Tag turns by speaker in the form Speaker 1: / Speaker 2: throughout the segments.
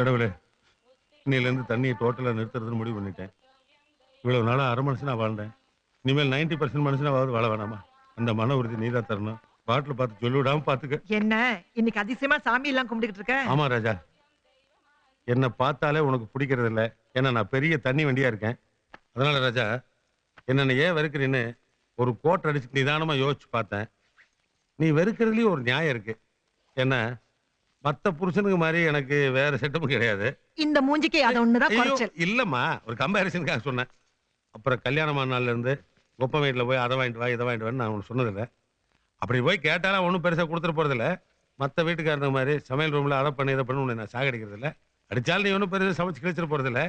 Speaker 1: கடவுளே, இன்னையிலேருந்து தண்ணியை டோட்டலா நிறுத்துறதுன்னு முடிவு பண்ணிட்டேன். இவ்வளவு நாளா அரை மனுஷனா வாழ்ந்தேன். இனிமேல் 90% மனுஷனாவது வாழ வேணாமா? அந்த மன உறுதி நீதான் தரணும். பாட்டில் பார்த்து சொல்லி விடாம பாத்துக்க.
Speaker 2: என்ன இன்னைக்கு அதிசயமா சாமி எல்லாம் கும்பிட்டுக்கிட்டு இருக்க?
Speaker 1: ஆமா ராஜா, என்னை பார்த்தாலே உனக்கு பிடிக்கிறது இல்ல. ஏன்னா நான் பெரிய தண்ணி வண்டியா இருக்கேன். அதனால ராஜா, என்னென்ன ஏன் வெறுக்கிறீன்னு ஒரு கோட்டை அடிச்சு நிதானமா யோசிச்சு பார்த்தேன். நீ வெறுக்கிறதுலயும் ஒரு நியாயம் இருக்கு. என்ன, மத்த புருஷனுக்கு மாதிரி எனக்கு வேற செட்டப்பும் கிடையாது.
Speaker 2: இந்த மூஞ்சிக்கு அது ஒண்ணுதான்
Speaker 1: ஐயோ,
Speaker 2: குறைச்சல்.
Speaker 1: இல்லம்மா, ஒரு கம்பேரிசனுக்காக சொன்னேன். அப்புறம் கல்யாணமான நாள்ல இருந்து ஒப்ப வீட்டில் போய் அதை வாங்கிட்டு வா இதை வாங்கிட்டு வான்னு நான் உனக்கு சொன்னதில்லை. அப்படி போய் கேட்டாலும் ஒன்றும் பெருசாக கொடுத்துட்டு போறதில்ல. மற்ற வீட்டுக்காரங்க மாதிரி சமையல் ரூம்ல அதை பண்ணி இதை பண்ணி உன்னை நான் சாகடிக்கிறது இல்லை. அடிச்சாலும் நீ ஒன்றும் பெருசாக சமைச்சு கிழிச்சிட்டு போறதில்ல.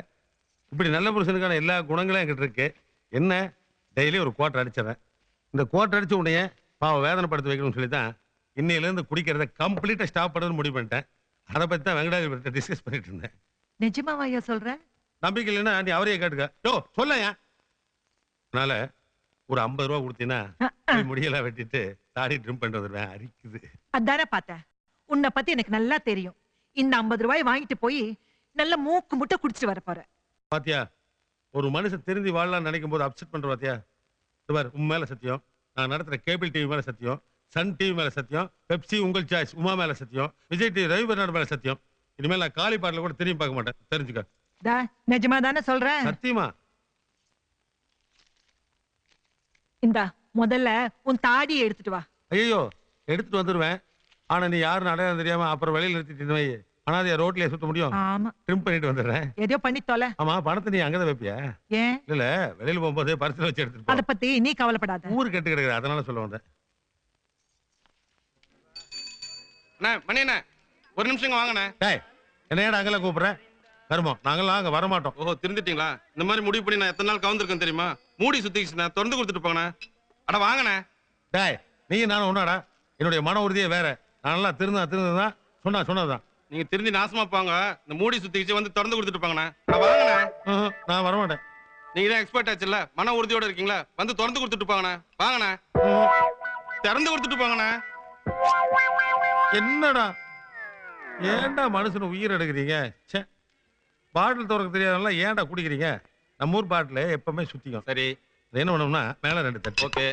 Speaker 1: இப்படி நல்ல புருஷனுக்கான எல்லா குணங்களும் என்கிட்ட இருக்கு. என்ன, டெய்லி ஒரு கோட்டை அடிச்சிடறேன். இந்த கோட்டை அடிச்சு உன்னைய பாவம் வேதனைப்படுத்தி வைக்கணும்னு சொல்லி தான் இன்னையிலேருந்து குடிக்கிறத கம்ப்ளீட்டா ஸ்டாப் பண்ணணும்னு முடிவு பண்ணிட்டேன். அதை பத்தி தான் வெங்கடாஜபுரத்தை டிஸ்கஸ் பண்ணிட்டு இருந்தேன்.
Speaker 2: நிஜமாவா ஐயா சொல்ற?
Speaker 1: நம்பிக்கை இல்லைன்னா நீ அவரையே கேட்டுக்க. யோ சொல்லையா. அதனால ஒரு 50 ரூபா கொடுத்தீங்கன்னா முடியெல்லாம் வெட்டிட்டு தாடி ட்ரிம் பண்ணிட்டு வந்துடுவேன். அரிக்குது.
Speaker 2: அதானே பார்த்தேன். உன்னை பத்தி எனக்கு நல்லா தெரியும். இந்த 50 ரூபாய் வாங்கிட்டு போய் நல்ல மூக்கு முட்டை குடிச்சிட்டு வர போற.
Speaker 1: பாத்தியா, ஒரு மனுஷன் திருந்தி வாழலாம்னு நினைக்கும் போது அப்செட் பண்ற. பாத்தியா, பாரு, உன் மேல சத்தியம், நான் நடத்துற கேபிள் டிவி மேல சத்தியம், சன் டிவி மேல சத்தியம், பெப்சி உங்கள் சாய்ஸ் உமா மேல சத்தியம், விஜய் டிவி ரவி பெர்னாடு மேல சத்தியம். இனிமேல் நான் காலி பாட்டில கூட திரும்பி பார்க்க மாட்டேன். தெரிஞ்சுக்க.
Speaker 2: நிஜமா தானே சொல்றேன்?
Speaker 1: சத்தியமா.
Speaker 2: இந்தா முதல்ல உன் தாடியை எடுத்துட்டு வா.
Speaker 1: ஐயோ, எடுத்துட்டு வந்துருவேன். ஆனா நீ யாருன்னு அடையாளம் தெரியாம அப்புறம் வெளியில நிறுத்திட்டு வை. அனாதையா ரோட்லயே சுத்த முடியும்?
Speaker 2: ஆமா,
Speaker 1: ட்ரிம் பண்ணிட்டு வந்துடுறேன்.
Speaker 2: எதையோ பண்ணி தொலை.
Speaker 1: ஆமா, பணத்தை நீ அங்கதான் வைப்பியா?
Speaker 2: ஏன்
Speaker 1: இல்ல, வெளியில போகும்போது பரிசுல வச்சு எடுத்துட்டு
Speaker 2: அத பத்தி நீ கவலைப்படாத.
Speaker 1: ஊரு கெட்டு கிடக்குது, அதனால சொல்ல வந்தேன்.
Speaker 3: மணி அண்ணா, ஒரு நிமிஷம் வாங்கண்ணே.
Speaker 1: டேய், என்ன ஏடா அங்கெல்லாம் கூப்பிடுறேன்? வருமோம், நாங்களாம் அங்க வரமாட்டோம்.
Speaker 3: ஓஹோ, திருந்துட்டீங்களா? இந்த மாதிரி முடிவு பண்ணி நான் எத்தனை நாள் கவுந்திருக்கேன் தெரியுமா? மூடி சுத்திக்கிச்சுண்ணே, திறந்து கொடுத்துட்டு போங்கண்ணே. அட வாங்கண்ணே.
Speaker 1: டேய், நீ நானும் ஒன்னாடா? என்னுடைய மன உறுதியே வேற. நான் நல்லா திருந்ததான் சொன்னதுதான்.
Speaker 3: நீங்க திருந்தி நாசமா போங்க. இந்த மூடி சுத்திக்கிச்சு வந்து திறந்து கொடுத்துட்டு போங்கண்ணே. அட வாங்கண்ணே.
Speaker 1: நான் வரமாட்டேன்.
Speaker 3: நீங்க தான் எக்ஸ்பர்ட் ஆச்சுல்ல, மன உறுதியோட இருக்கீங்களா? வந்து திறந்து கொடுத்துட்டு போங்கண்ணே. வாங்கண்ணே, திறந்து கொடுத்துட்டு போங்கண்ணே.
Speaker 1: என்னடா, ஏன்டா மனுஷன் உயிர் எடுக்கிறீங்க? பாட்டில் திறக்க தெரியாதனால ஏன்டா குடிக்கிறீங்க? நம்ம ஊர் பாட்டில் எப்பவுமே சுத்திக்கும்.
Speaker 3: சரி,
Speaker 1: என்ன பண்ணோம்னா மேல 2 தட்டு,
Speaker 3: ஓகே,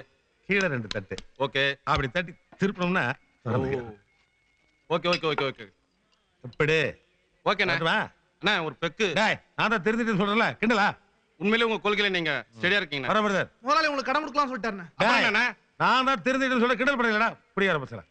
Speaker 1: கீழே 2 தட்டு,
Speaker 3: ஓகே,
Speaker 1: அப்படி தட்டி திருப்பணும்னா
Speaker 3: ஓகே ஓகே ஓகே ஓகே
Speaker 1: இப்படி
Speaker 3: ஓகேண்ணே. அண்ணா ஒரு பெக்கு.
Speaker 1: டேய், நான் தான் தெரிஞ்சுட்டு சொல்றேன்ல, கிண்டலா?
Speaker 3: உண்மையிலே உங்க கொள்கையில நீங்க ஸ்டெடியா இருக்கீங்க.
Speaker 1: வர பிரதர்,
Speaker 4: முதலாளி உங்களுக்கு கடன் கொடுக்கலாம் சொல்லிட்டாருண்ணே.
Speaker 1: நான் தான் தெரிஞ்சுட்டு சொல்ல கிண்டல் பண்ணலடா. இப்படி ஆரம்பிச்சல